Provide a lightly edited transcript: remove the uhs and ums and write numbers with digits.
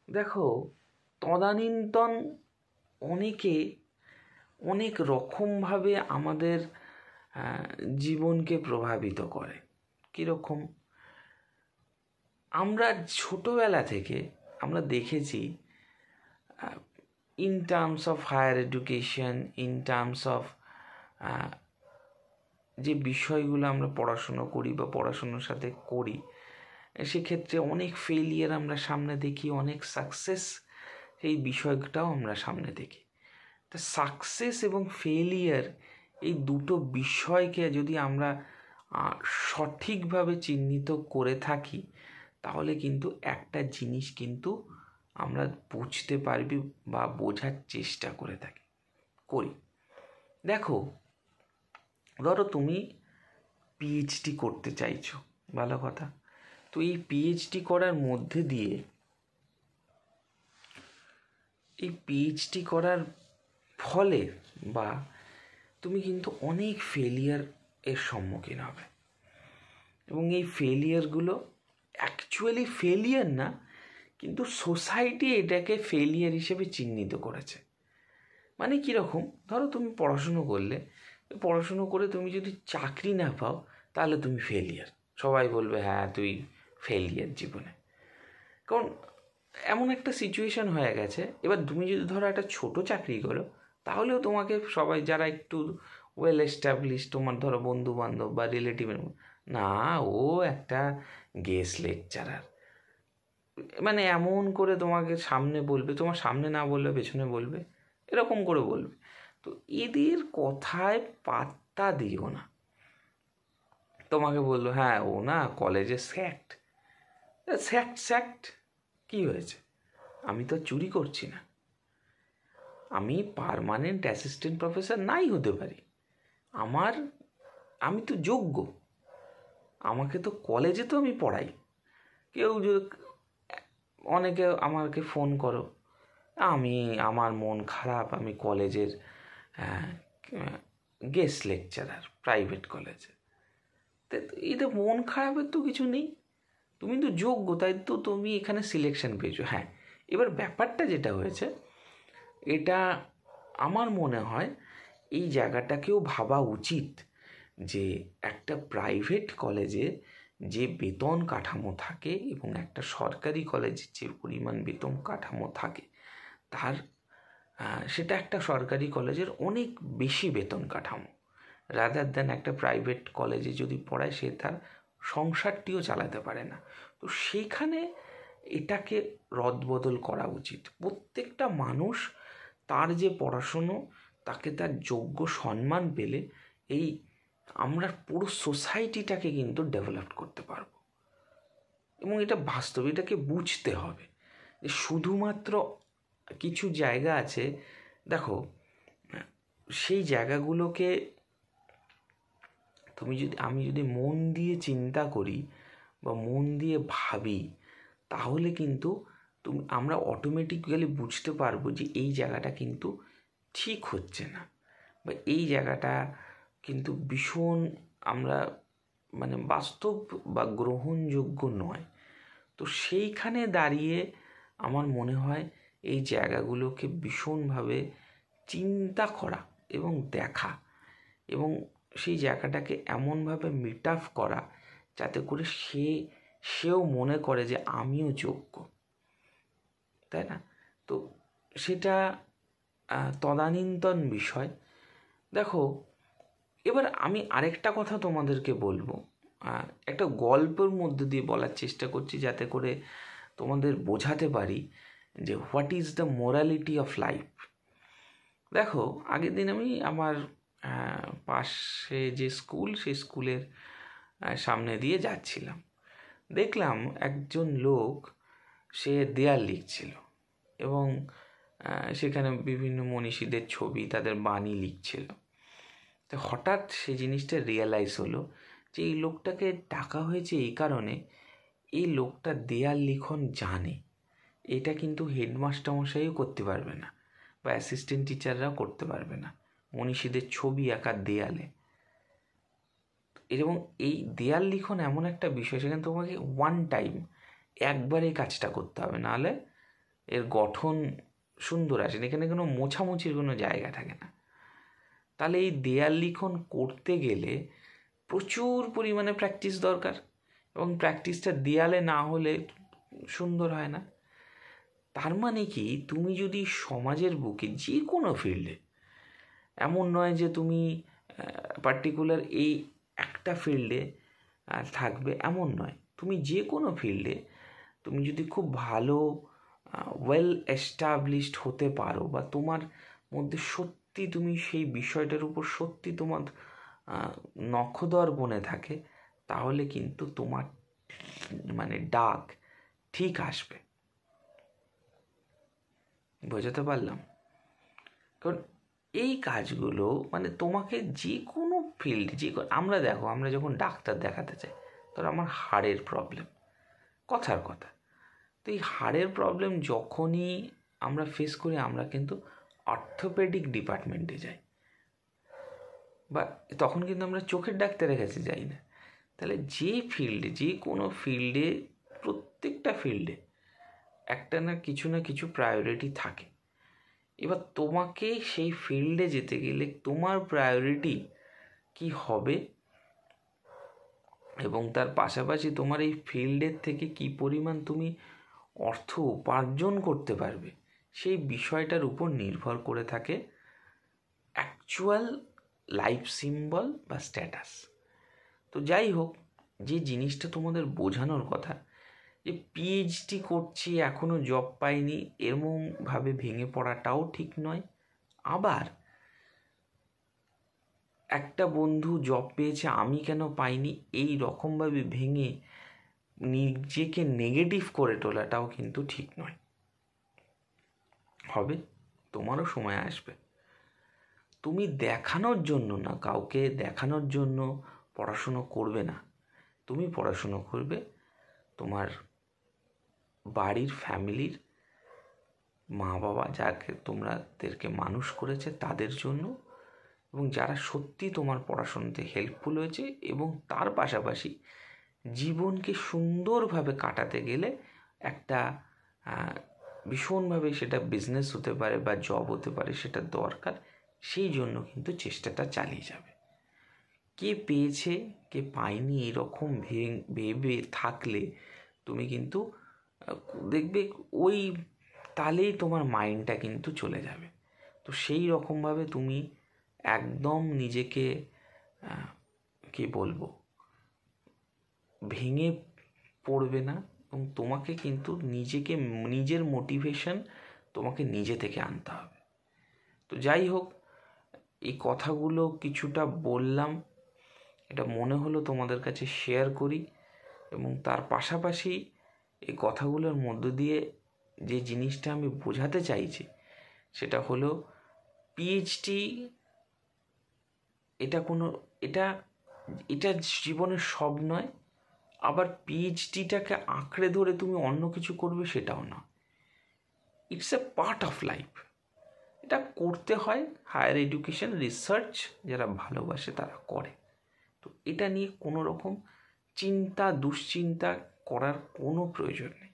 দেখো, তদানীন্তন অনেকে অনেক রকমভাবে আমাদের জীবনকে প্রভাবিত করে। কীরকম? আমরা ছোটোবেলা থেকে আমরা দেখেছি, in terms of higher education, in terms of যে বিষয়গুলো আমরা পড়াশুনো করি বা পড়াশুনোর সাথে করি, সেক্ষেত্রে অনেক ফেলিয়ার আমরা সামনে দেখি, অনেক সাকসেস এই বিষয়টাও আমরা সামনে দেখি। তা সাকসেস এবং ফেলিয়ার এই দুটো বিষয়কে যদি আমরা সঠিকভাবে চিহ্নিত করে থাকি, তাহলে কিন্তু একটা জিনিস কিন্তু আমরা বুঝতে পারবি বা বোঝার চেষ্টা করে করি। দেখো, ধরো তুমি পিএইচডি করতে চাইছো, ভালো কথা। তো এই পিএইচডি করার মধ্যে দিয়ে, এই পিএইচডি করার ফলে বা তুমি কিন্তু অনেক ফেলিয়ার এর সম্মুখীন হবে, এবং এই ফেলিয়ারগুলো অ্যাকচুয়ালি ফেলিয়ার না, কিন্তু সোসাইটি এটাকে ফেলিয়ার হিসেবে চিহ্নিত করেছে। মানে কীরকম? ধরো তুমি পড়াশুনো করলে, পড়াশুনো করে তুমি যদি চাকরি না পাও, তাহলে তুমি ফেলিয়ার। সবাই বলবে হ্যাঁ তুই ফেলিয়ার জীবনে। কারণ এমন একটা সিচুয়েশান হয়ে গেছে। এবার তুমি যদি ধরো একটা ছোট চাকরি করো, তাহলেও তোমাকে সবাই, যারা একটু ওয়েল এস্টাবলিশ, তোমার ধরো বন্ধু বান্ধব বা রিলেটিভের, না ও একটা গেস্ট লেকচারার, মানে এমন করে তোমাকে সামনে বলবে, তোমার সামনে না বললে পেছনে বলবে, এরকম করে বলবে। তো এদের কথায় পাত্তা দিও না। তোমাকে বললো হ্যাঁ ও না কলেজে স্যাক্ট। স্যাক্ট কী হয়েছে? আমি তো চুরি করছি না, আমি পার্মানেন্ট অ্যাসিস্ট্যান্ট প্রফেসর নাই হতে পারি, আমি তো যোগ্য, আমাকে তো কলেজে তো আমি পড়াই। কেউ যদি, অনেকে আমাকে ফোন করো, আমার মন খারাপ, আমি কলেজের গেস্ট লেকচারার প্রাইভেট কলেজে। এতে মন খারাপের তো কিছু নেই, তুমি তো যোগ্য, তাই তো তুমি এখানে সিলেকশন পেয়েছো। হ্যাঁ, এবার ব্যাপারটা যেটা হয়েছে, এটা আমার মনে হয় এই জায়গাটাকেও ভাবা উচিত যে একটা প্রাইভেট কলেজে যে বেতন কাঠামো থাকে এবং একটা সরকারি কলেজে যে পরিমাণ বেতন কাঠামো থাকে, তার সেটা একটা সরকারি কলেজের অনেক বেশি বেতন কাঠামো, রাদার দ্যান একটা প্রাইভেট কলেজে যদি পড়ায় সে তার সংসারটিও চালাতে পারে না। তো সেইখানে এটাকে রদবদল করা উচিত। প্রত্যেকটা মানুষ তার যে পড়াশুনো, তাকে তার যোগ্য সম্মান পেলে এই আমরা পুরো সোসাইটিটাকে কিন্তু ডেভেলপ করতে পারবো। এবং এটা বাস্তব, এটাকে বুঝতে হবে যে শুধুমাত্র কিছু জায়গা আছে, দেখো সেই জায়গাগুলোকে আমি যদি মন দিয়ে চিন্তা করি বা মন দিয়ে ভাবি, তাহলে কিন্তু আমরা অটোমেটিক্যালি বুঝতে পারবো যে এই জায়গাটা কিন্তু ঠিক হচ্ছে না, বা এই জায়গাটা কিন্তু ভীষণ আমরা মানে বাস্তব বা গ্রহণযোগ্য নয়। তো সেইখানে দাঁড়িয়ে আমার মনে হয় এই জায়গাগুলোকে ভীষণভাবে চিন্তা করা এবং দেখা, এবং সেই জায়গাটাকে এমনভাবে মিট আপ করা যাতে করে সেও মনে করে যে আমিও যোগ্য, তাই না? তো সেটা তদানীন্তন বিষয়। দেখো, এবার আমি আরেকটা কথা তোমাদেরকে বলবো, একটা গল্পের মধ্যে দিয়ে বলার চেষ্টা করছি যাতে করে তোমাদের বোঝাতে পারি যে what is the morality of life. দেখো, আগের দিন আমি আমার পাশে যে স্কুল, সেই স্কুলের সামনে দিয়ে যাচ্ছিলাম, দেখলাম একজন লোক সে দেয়াল লিখছিল এবং সেখানে বিভিন্ন মনীষীদের ছবি, তাদের বাণী লিখছিল। তো হঠাৎ সেই জিনিসটা রিয়েলাইজ হলো যে এই লোকটাকে ডাকা হয়েছে এই কারণে, এই লোকটা দেয়াল লিখন জানে। এটা কিন্তু হেডমাস্টারমশাইও করতে পারবে না বা অ্যাসিস্ট্যান্ট টিচাররাও করতে পারবে না, মনীষীদের ছবি আঁকা দেয়ালে। এবং এই দেয়াল লিখন এমন একটা বিষয়, সেখানে তোমাকে ওয়ান টাইম একবার এই কাজটা করতে হবে, নাহলে এর গঠন সুন্দর আসে, এখানে কোনো মোছামুছির কোনো জায়গা থাকে না। তাহলে এই দেয়াল লিখন করতে গেলে প্রচুর পরিমাণে প্র্যাকটিস দরকার, এবং প্র্যাকটিসটা দেয়ালে না হলে সুন্দর হয় না। তার মানে কি, তুমি যদি সমাজের বুকে যে কোনো ফিল্ডে, এমন নয় যে তুমি পার্টিকুলার এই একটা ফিল্ডে থাকবে, এমন নয়, তুমি যে কোনো ফিল্ডে তুমি যদি খুব ভালো ওয়েল এস্টাবলিশড হতে পারো, বা তোমার মধ্যে সত্যি তুমি সেই বিষয়টার উপর সত্যি তোমার নখদর বনে থাকে, তাহলে কিন্তু তোমার মানে ডাক ঠিক আসবে। বোঝাতে পারলাম? কারণ এই কাজগুলো মানে তোমাকে যে কোনো ফিল্ড, আমরা দেখো, আমরা যখন ডাক্তার দেখাতে চাই, ধরো আমার হাড়ের প্রবলেম, কথার কথা, তো এই হাড়ের প্রবলেম যখনই আমরা ফেস করি, আমরা কিন্তু অর্থোপেডিক ডিপার্টমেন্টে যাই, বা তখন কিন্তু আমরা চোখের ডাক্তারের কাছে যাই না। তাহলে যে ফিল্ডে, যে কোনো ফিল্ডে, প্রত্যেকটা ফিল্ডে একটা না কিছু প্রায়োরিটি থাকে। এবার তোমাকে সেই ফিল্ডে যেতে গেলে তোমার প্রায়োরিটি কি হবে, এবং তার পাশাপাশি তোমার এই ফিল্ডের থেকে কি পরিমাণ তুমি অর্থ উপার্জন করতে পারবে, সেই বিষয়টার উপর নির্ভর করে থাকে অ্যাকচুয়াল লাইফ সিম্বল বা স্ট্যাটাস। তো যাই হোক, যে জিনিসটা তোমাদের বোঝানোর কথা, যে পিএইচডি করছি এখনও জব পাইনি, এরকমভাবে ভেঙে পড়াটাও ঠিক নয়। আবার একটা বন্ধু জব পেয়েছে, আমি কেন পাইনি, এই রকমভাবে ভেঙে নিজেকে নেগেটিভ করে তোলাটাও কিন্তু ঠিক নয়। হবে, তোমারও সময় আসবে। তুমি দেখানোর জন্য না, কাউকে দেখানোর জন্য পড়াশুনো করবে না, তুমি পড়াশুনো করবে তোমার বাড়ির ফ্যামিলির মা বাবা যাকে তোমাদেরকে মানুষ করেছে তাদের জন্য, এবং যারা সত্যি তোমার পড়াশোনাতে হেল্পফুল হয়েছে, এবং তার পাশাপাশি জীবনকে সুন্দরভাবে কাটাতে গেলে একটা ভীষণভাবে, সেটা বিজনেস হতে পারে বা জব হতে পারে, সেটা দরকার। সেই জন্য কিন্তু চেষ্টাটা চালিয়ে যাবে। কে পেয়েছে কে পায়নি এরকম ভেবে থাকলে তুমি কিন্তু দেখবে ওই তাহলেই তোমার মাইন্ডটা কিন্তু চলে যাবে। তো সেই রকমভাবে তুমি একদম নিজেকে কি বলবো, ভেঙে পড়বে না, এবং তোমাকে কিন্তু নিজের মোটিভেশন তোমাকে নিজে থেকে আনতে হবে। তো যাই হোক, এই কথাগুলো কিছুটা বললাম, এটা মনে হলো তোমাদের কাছে শেয়ার করি, এবং তার পাশাপাশি এই কথাগুলোর মধ্য দিয়ে যে জিনিসটা আমি বোঝাতে চাইছি সেটা হলো, পিএইচডি এটা জীবনের সব নয়। আবার পিএইচডিটাকে আঁকড়ে ধরে তুমি অন্য কিছু করবে সেটাও না। It's a part of life. এটা করতে হয়, হায়ার এডুকেশন রিসার্চ যারা ভালোবাসে তারা করে। তো এটা নিয়ে কোনো রকম দুশ্চিন্তা করার কোনো প্রয়োজন নেই।